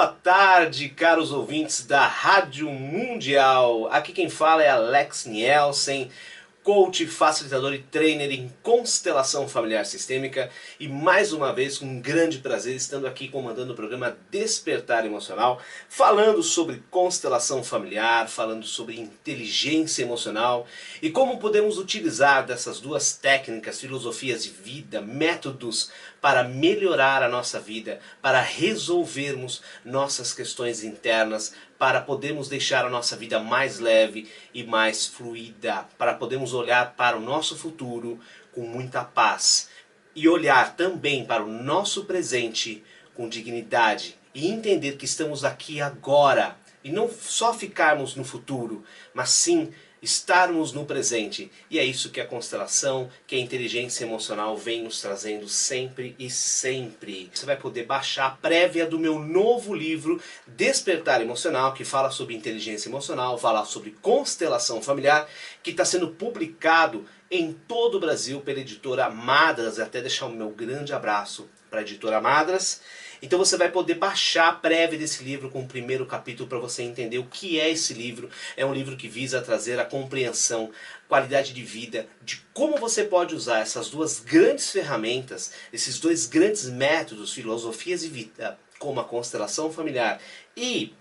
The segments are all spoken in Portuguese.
Boa tarde, caros ouvintes da Rádio Mundial. Aqui quem fala é Alex Nielsen, coach, facilitador e trainer em constelação familiar sistêmica. E mais uma vez, com um grande prazer, estando aqui comandando o programa Despertar Emocional, falando sobre constelação familiar, falando sobre inteligência emocional e como podemos utilizar dessas duas técnicas, filosofias de vida, métodos para melhorar a nossa vida, para resolvermos nossas questões internas, para podermos deixar a nossa vida mais leve e mais fluida, para podermos olhar para o nosso futuro com muita paz e olhar também para o nosso presente com dignidade e entender que estamos aqui agora e não só ficarmos no futuro, mas sim estarmos no presente. E é isso que a constelação, que a inteligência emocional vem nos trazendo sempre e sempre. Você vai poder baixar a prévia do meu novo livro Despertar Emocional, que fala sobre inteligência emocional, fala sobre constelação familiar, que está sendo publicado em todo o Brasil pela editora Madras. Até deixar o meu grande abraço para a editora Madras. Então você vai poder baixar a prévia desse livro com o primeiro capítulo para você entender o que é esse livro. É um livro que visa trazer a compreensão, qualidade de vida, de como você pode usar essas duas grandes ferramentas, esses dois grandes métodos, filosofias de vida, como a constelação familiar e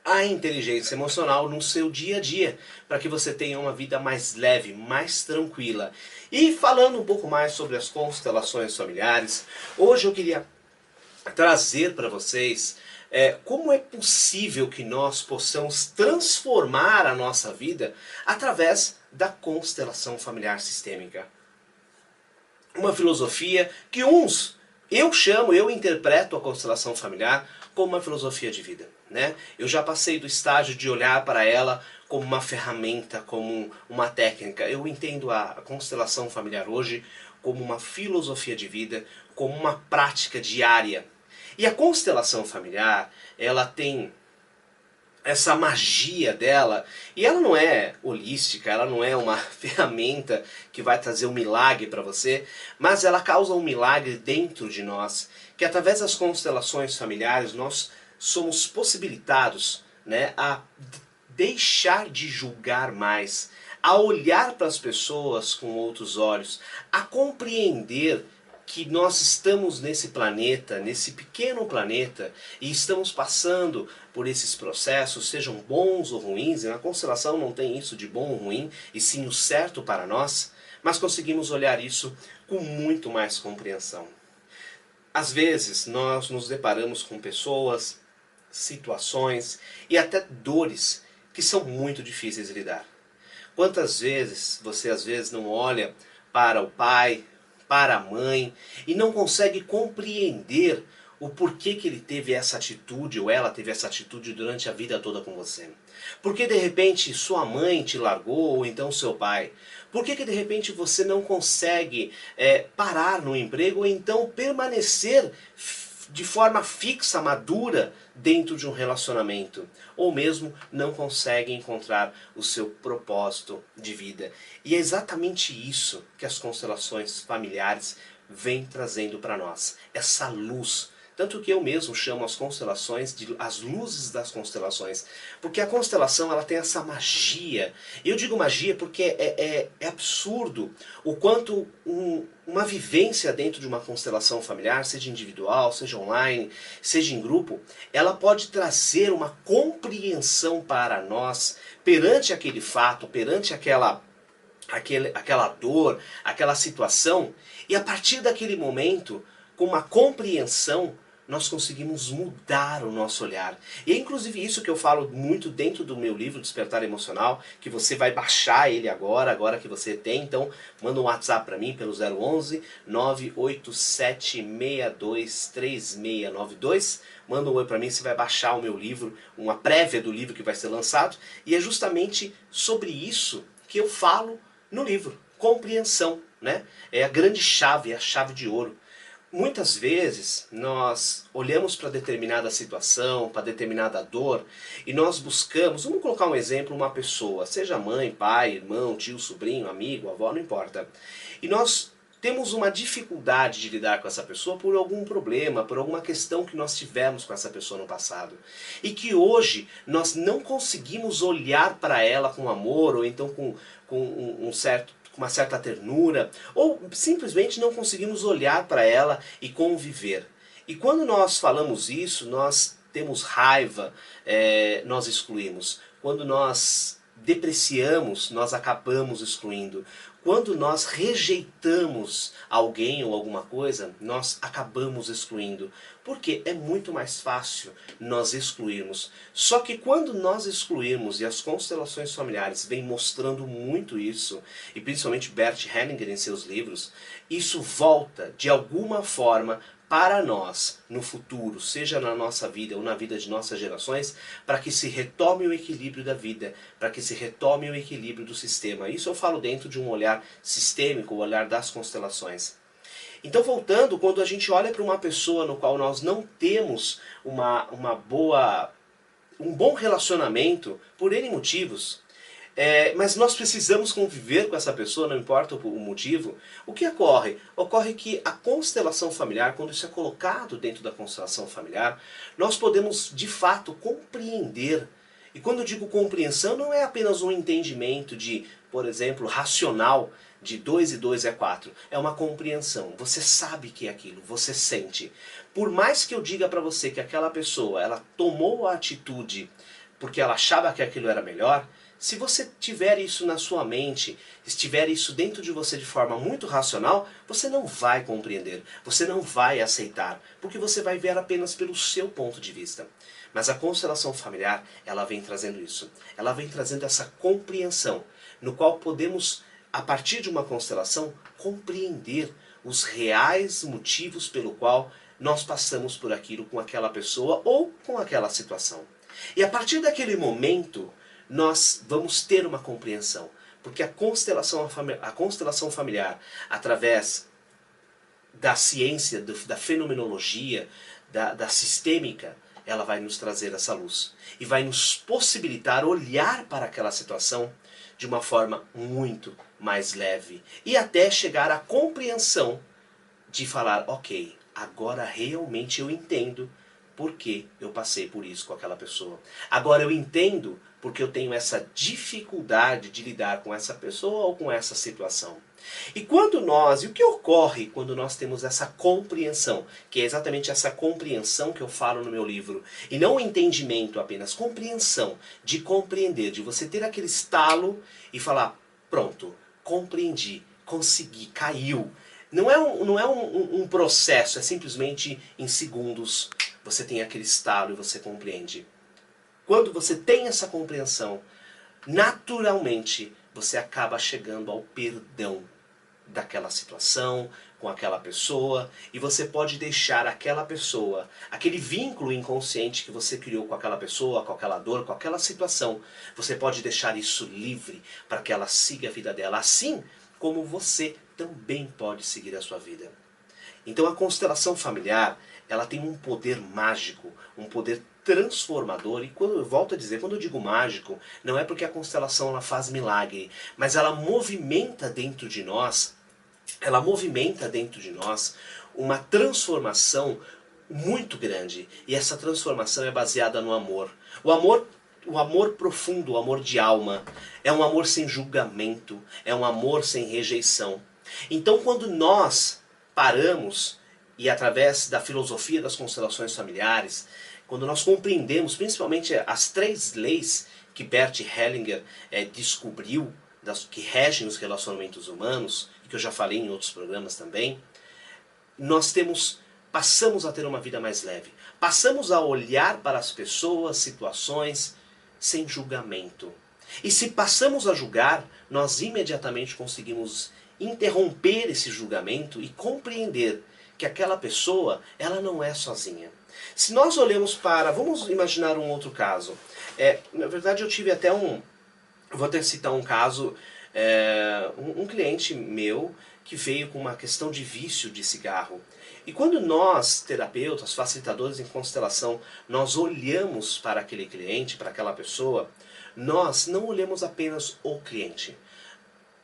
a inteligência emocional no seu dia a dia, para que você tenha uma vida mais leve, mais tranquila. E falando um pouco mais sobre as constelações familiares, hoje eu queria trazer para vocês como é possível que nós possamos transformar a nossa vida através da constelação familiar sistêmica. Uma filosofia que eu interpreto a constelação familiar como uma filosofia de vida, né? Eu já passei do estágio de olhar para ela como uma ferramenta, como uma técnica. Eu entendo a constelação familiar hoje como uma filosofia de vida, como uma prática diária. E a constelação familiar, ela tem essa magia dela, e ela não é holística, ela não é uma ferramenta que vai trazer um milagre para você, mas ela causa um milagre dentro de nós, que através das constelações familiares nós somos possibilitados, né, a deixar de julgar mais, a olhar para as pessoas com outros olhos, a compreender que nós estamos nesse planeta, nesse pequeno planeta, e estamos passando por esses processos, sejam bons ou ruins, e na constelação não tem isso de bom ou ruim, e sim o certo para nós, mas conseguimos olhar isso com muito mais compreensão. Às vezes nós nos deparamos com pessoas, situações e até dores que são muito difíceis de lidar. Quantas vezes você às vezes não olha para o pai, para a mãe e não consegue compreender o porquê que ele teve essa atitude ou ela teve essa atitude durante a vida toda com você? Por que de repente sua mãe te largou ou então seu pai? Por que de repente você não consegue parar no emprego ou então permanecer de forma fixa, madura, dentro de um relacionamento? Ou mesmo não consegue encontrar o seu propósito de vida. E é exatamente isso que as constelações familiares vêm trazendo para nós. Essa luz. Tanto que eu mesmo chamo as constelações de as luzes das constelações. Porque a constelação ela tem essa magia. Eu digo magia porque é absurdo o quanto uma vivência dentro de uma constelação familiar, seja individual, seja online, seja em grupo, ela pode trazer uma compreensão para nós perante aquele fato, perante aquela dor, aquela situação, e a partir daquele momento, com uma compreensão, nós conseguimos mudar o nosso olhar. E é inclusive isso que eu falo muito dentro do meu livro Despertar Emocional, que você vai baixar ele agora que você tem. Então manda um WhatsApp para mim pelo 011 987623692. Manda um oi para mim, você vai baixar o meu livro, uma prévia do livro que vai ser lançado. E é justamente sobre isso que eu falo no livro. Compreensão, né? É a grande chave, é a chave de ouro. Muitas vezes nós olhamos para determinada situação, para determinada dor, e nós buscamos, vamos colocar um exemplo, uma pessoa, seja mãe, pai, irmão, tio, sobrinho, amigo, avó, não importa. E nós temos uma dificuldade de lidar com essa pessoa por algum problema, por alguma questão que nós tivemos com essa pessoa no passado. E que hoje nós não conseguimos olhar para ela com amor, ou então com uma certa ternura, ou simplesmente não conseguimos olhar para ela e conviver. E quando nós falamos isso, nós temos raiva, nós excluímos. Quando nós depreciamos, nós acabamos excluindo. Quando nós rejeitamos alguém ou alguma coisa, nós acabamos excluindo. Porque é muito mais fácil nós excluirmos. Só que quando nós excluirmos, e as constelações familiares vêm mostrando muito isso, e principalmente Bert Hellinger em seus livros, isso volta de alguma forma para nós, no futuro, seja na nossa vida ou na vida de nossas gerações, para que se retome o equilíbrio da vida, para que se retome o equilíbrio do sistema. Isso eu falo dentro de um olhar sistêmico, o olhar das constelações. Então, voltando, quando a gente olha para uma pessoa no qual nós não temos um bom relacionamento, por N motivos, mas nós precisamos conviver com essa pessoa, não importa o motivo, o que ocorre? Ocorre que a constelação familiar, quando isso é colocado dentro da constelação familiar, nós podemos de fato compreender. E quando eu digo compreensão, não é apenas um entendimento de, por exemplo, racional, de 2 e 2 é 4. É uma compreensão. Você sabe que é aquilo, você sente. Por mais que eu diga para você que aquela pessoa, ela tomou a atitude porque ela achava que aquilo era melhor, se você tiver isso na sua mente, estiver isso dentro de você de forma muito racional, você não vai compreender, você não vai aceitar, porque você vai ver apenas pelo seu ponto de vista. Mas a constelação familiar, ela vem trazendo isso. Ela vem trazendo essa compreensão, no qual podemos, a partir de uma constelação, compreender os reais motivos pelo qual nós passamos por aquilo com aquela pessoa ou com aquela situação. E a partir daquele momento, nós vamos ter uma compreensão. Porque a constelação familiar, através da ciência, da fenomenologia, da sistêmica, ela vai nos trazer essa luz. E vai nos possibilitar olhar para aquela situação de uma forma muito mais leve. E até chegar à compreensão de falar, ok, agora realmente eu entendo por que eu passei por isso com aquela pessoa. Agora eu entendo porque eu tenho essa dificuldade de lidar com essa pessoa ou com essa situação. E o que ocorre quando nós temos essa compreensão, que é exatamente essa compreensão que eu falo no meu livro, e não o entendimento apenas, compreensão, de compreender, de você ter aquele estalo e falar, pronto, compreendi, consegui, caiu. Não é um processo, é simplesmente em segundos você tem aquele estalo e você compreende. Quando você tem essa compreensão, naturalmente você acaba chegando ao perdão daquela situação, com aquela pessoa, e você pode deixar aquela pessoa, aquele vínculo inconsciente que você criou com aquela pessoa, com aquela dor, com aquela situação, você pode deixar isso livre para que ela siga a vida dela, assim como você também pode seguir a sua vida. Então a constelação familiar, ela tem um poder mágico, um poder transformador, e quando eu volto a dizer, quando eu digo mágico, não é porque a constelação ela faz milagre, mas ela movimenta dentro de nós, uma transformação muito grande, e essa transformação é baseada no amor. O amor profundo, o amor de alma, é um amor sem julgamento, é um amor sem rejeição. Então quando nós paramos, e através da filosofia das constelações familiares, quando nós compreendemos principalmente as 3 leis que Bert Hellinger descobriu, que regem os relacionamentos humanos, e que eu já falei em outros programas também, nós passamos a ter uma vida mais leve. Passamos a olhar para as pessoas, situações, sem julgamento. E se passamos a julgar, nós imediatamente conseguimos interromper esse julgamento e compreender que aquela pessoa, ela não é sozinha. Se nós olhamos vamos imaginar um outro caso. Na verdade eu tive até vou até citar um caso, um cliente meu que veio com uma questão de vício de cigarro. E quando nós, terapeutas, facilitadores em constelação, nós olhamos para aquele cliente, para aquela pessoa, nós não olhamos apenas o cliente.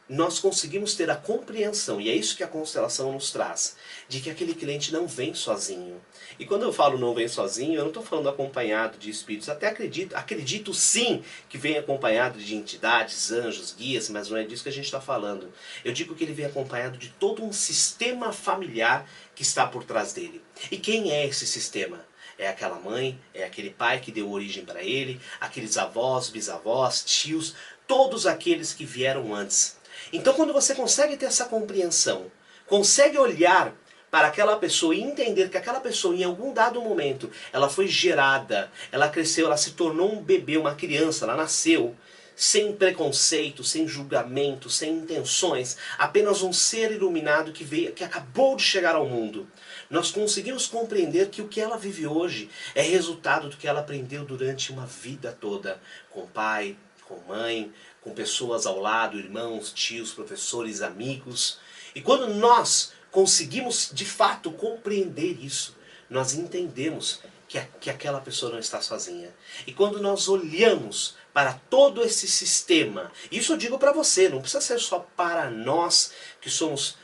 nós conseguimos ter a compreensão, e é isso que a constelação nos traz, de que aquele cliente não vem sozinho. E quando eu falo não vem sozinho, eu não estou falando acompanhado de espíritos. Até acredito sim que vem acompanhado de entidades, anjos, guias, mas não é disso que a gente está falando. Eu digo que ele vem acompanhado de todo um sistema familiar que está por trás dele. E quem é esse sistema? É aquela mãe, é aquele pai que deu origem para ele, aqueles avós, bisavós, tios, todos aqueles que vieram antes. Então quando você consegue ter essa compreensão, consegue olhar para aquela pessoa e entender que aquela pessoa em algum dado momento, ela foi gerada, ela cresceu, ela se tornou um bebê, uma criança, ela nasceu sem preconceito, sem julgamento, sem intenções, apenas um ser iluminado que veio, que acabou de chegar ao mundo. Nós conseguimos compreender que o que ela vive hoje é resultado do que ela aprendeu durante uma vida toda, com pai, com mãe, com pessoas ao lado, irmãos, tios, professores, amigos. E quando nós conseguimos de fato compreender isso, nós entendemos que aquela pessoa não está sozinha. E quando nós olhamos para todo esse sistema, isso eu digo para você, não precisa ser só para nós que somos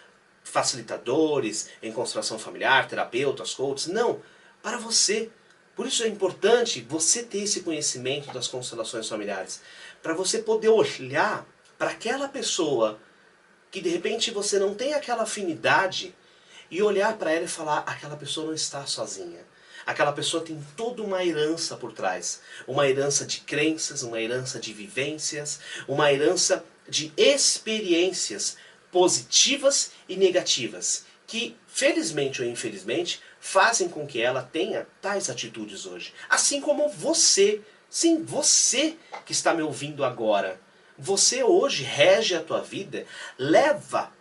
facilitadores em constelação familiar, terapeutas, coaches, não, para você. Por isso é importante você ter esse conhecimento das constelações familiares, para você poder olhar para aquela pessoa que de repente você não tem aquela afinidade e olhar para ela e falar, aquela pessoa não está sozinha. Aquela pessoa tem toda uma herança por trás. Uma herança de crenças, uma herança de vivências, uma herança de experiências positivas e negativas, que felizmente ou infelizmente fazem com que ela tenha tais atitudes hoje. Assim como você, sim, você que está me ouvindo agora. Você hoje rege a tua vida, leva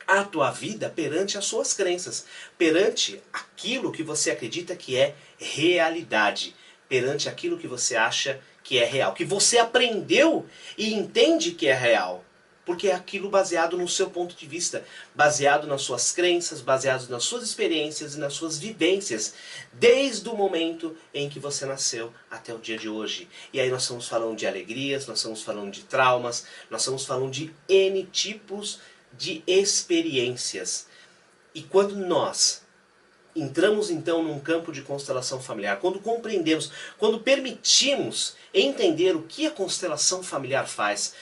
a tua vida perante as suas crenças, perante aquilo que você acredita que é realidade, perante aquilo que você acha que é real, que você aprendeu e entende que é real. Porque é aquilo baseado no seu ponto de vista, baseado nas suas crenças, baseado nas suas experiências e nas suas vivências, desde o momento em que você nasceu até o dia de hoje. E aí nós estamos falando de alegrias, nós estamos falando de traumas, nós estamos falando de N tipos de experiências. E quando nós entramos então num campo de constelação familiar, quando compreendemos, quando permitimos entender o que a constelação familiar faz,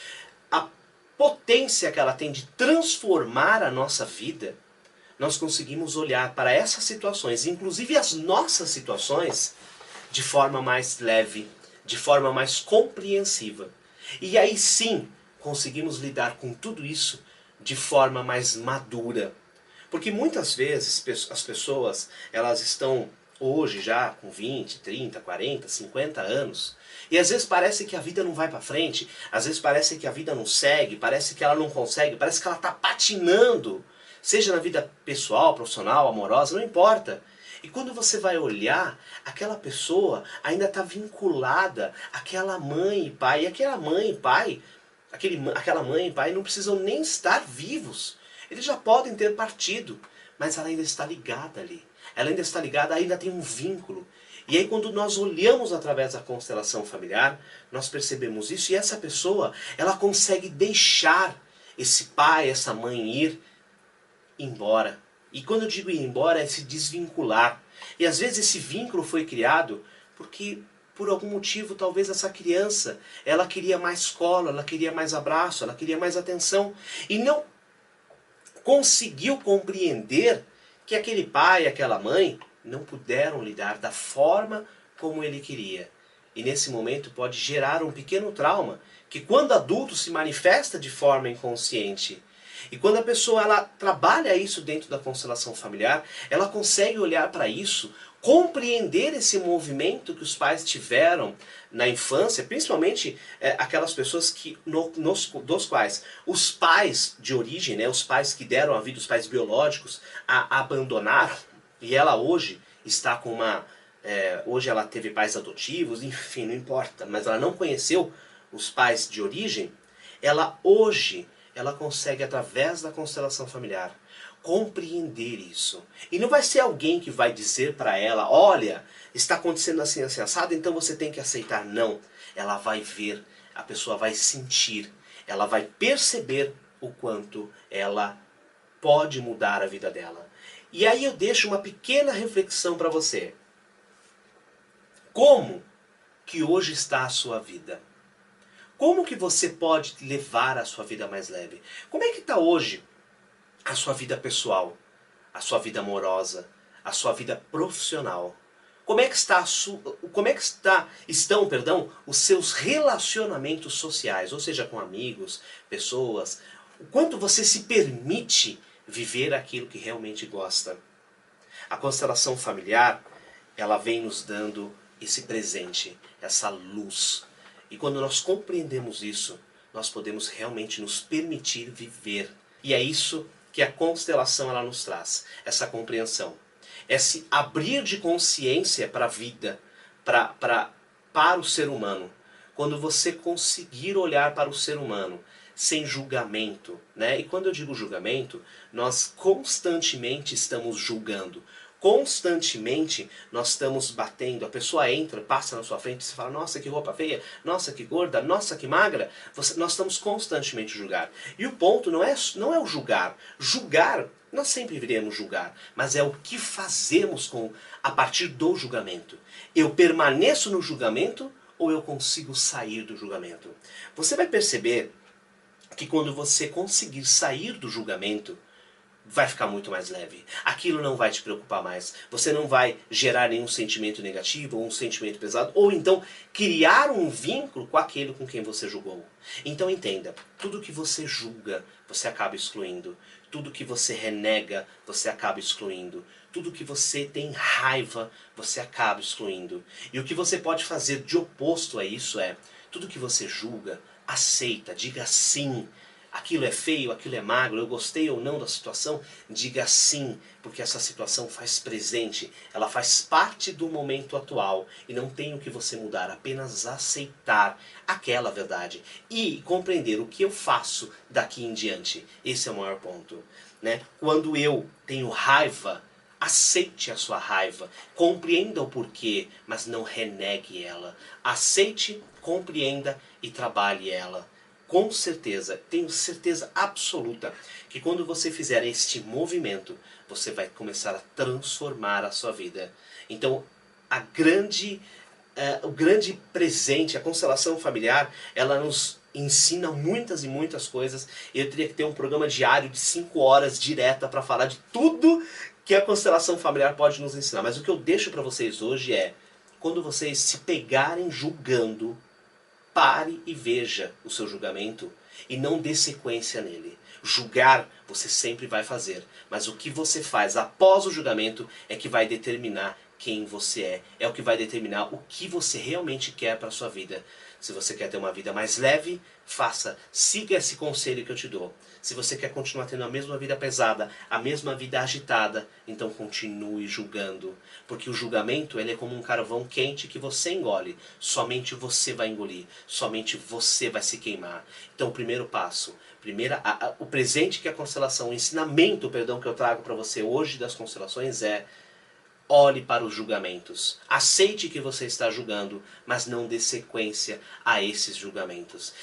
a potência que ela tem de transformar a nossa vida, nós conseguimos olhar para essas situações, inclusive as nossas situações, de forma mais leve, de forma mais compreensiva. E aí sim, conseguimos lidar com tudo isso de forma mais madura. Porque muitas vezes as pessoas, elas estão hoje já com 20, 30, 40, 50 anos, e às vezes parece que a vida não vai para frente, às vezes parece que a vida não segue, parece que ela não consegue, parece que ela está patinando, seja na vida pessoal, profissional, amorosa, não importa. E quando você vai olhar, aquela pessoa ainda está vinculada àquela mãe e pai, e aquela mãe e pai, aquela mãe e pai não precisam nem estar vivos, eles já podem ter partido, mas ela ainda está ligada ali. Ela ainda está ligada, ainda tem um vínculo. E aí quando nós olhamos através da constelação familiar, nós percebemos isso e essa pessoa, ela consegue deixar esse pai, essa mãe ir embora. E quando eu digo ir embora, é se desvincular. E às vezes esse vínculo foi criado porque por algum motivo talvez essa criança, ela queria mais colo, ela queria mais abraço, ela queria mais atenção. E não conseguiu compreender que aquele pai, aquela mãe, não puderam lidar da forma como ele queria. E nesse momento pode gerar um pequeno trauma, que quando adulto se manifesta de forma inconsciente. E quando a pessoa ela trabalha isso dentro da constelação familiar, ela consegue olhar para isso, compreender esse movimento que os pais tiveram na infância, principalmente aquelas pessoas que, dos quais os pais de origem, né, os pais que deram a vida, os pais biológicos, a abandonaram, e ela hoje está com uma... hoje ela teve pais adotivos, enfim, não importa, mas ela não conheceu os pais de origem, ela hoje ela consegue, através da constelação familiar, compreender isso. E não vai ser alguém que vai dizer para ela, olha, está acontecendo assim, assim, assado, então você tem que aceitar. Não. Ela vai ver, a pessoa vai sentir, ela vai perceber o quanto ela pode mudar a vida dela. E aí eu deixo uma pequena reflexão para você. Como que hoje está a sua vida? Como que você pode levar a sua vida mais leve? Como é que está hoje a sua vida pessoal, a sua vida amorosa, a sua vida profissional? Como é que estão, os seus relacionamentos sociais, ou seja, com amigos, pessoas? O quanto você se permite viver aquilo que realmente gosta? A constelação familiar, ela vem nos dando esse presente, essa luz. E quando nós compreendemos isso, nós podemos realmente nos permitir viver. E é isso que a constelação ela nos traz, essa compreensão. Esse abrir de consciência para a vida, para o ser humano. Quando você conseguir olhar para o ser humano sem julgamento, né? E quando eu digo julgamento, nós constantemente estamos julgando. Constantemente nós estamos batendo, a pessoa entra, passa na sua frente e você fala, nossa que roupa feia, nossa que gorda, nossa que magra. Nós estamos constantemente julgar. E o ponto não é o julgar. Julgar, nós sempre iremos julgar, mas é o que fazemos a partir do julgamento. Eu permaneço no julgamento ou eu consigo sair do julgamento? Você vai perceber que quando você conseguir sair do julgamento, vai ficar muito mais leve. Aquilo não vai te preocupar mais. Você não vai gerar nenhum sentimento negativo ou um sentimento pesado, ou então criar um vínculo com aquele com quem você julgou. Então entenda, tudo que você julga, você acaba excluindo. Tudo que você renega, você acaba excluindo. Tudo que você tem raiva, você acaba excluindo. E o que você pode fazer de oposto a isso é, tudo que você julga, aceita, diga sim. Aquilo é feio, aquilo é magro, eu gostei ou não da situação, diga sim, porque essa situação faz presente, ela faz parte do momento atual e não tem o que você mudar, apenas aceitar aquela verdade e compreender o que eu faço daqui em diante. Esse é o maior ponto, né? Quando eu tenho raiva, aceite a sua raiva, compreenda o porquê, mas não renegue ela. Aceite, compreenda e trabalhe ela. Com certeza, tenho certeza absoluta que quando você fizer este movimento, você vai começar a transformar a sua vida. Então, o grande presente, a constelação familiar, ela nos ensina muitas e muitas coisas. Eu teria que ter um programa diário de 5 horas direta para falar de tudo que a constelação familiar pode nos ensinar. Mas o que eu deixo para vocês hoje é, quando vocês se pegarem julgando, pare e veja o seu julgamento e não dê sequência nele. Julgar você sempre vai fazer, mas o que você faz após o julgamento é que vai determinar quem você é. É o que vai determinar o que você realmente quer para a sua vida. Se você quer ter uma vida mais leve, faça, siga esse conselho que eu te dou. Se você quer continuar tendo a mesma vida pesada, a mesma vida agitada, então continue julgando. Porque o julgamento ele é como um carvão quente que você engole. Somente você vai engolir. Somente você vai se queimar. Então o primeiro passo, o presente que a constelação, o ensinamento, perdão, que eu trago para você hoje das constelações é: olhe para os julgamentos. Aceite que você está julgando, mas não dê sequência a esses julgamentos.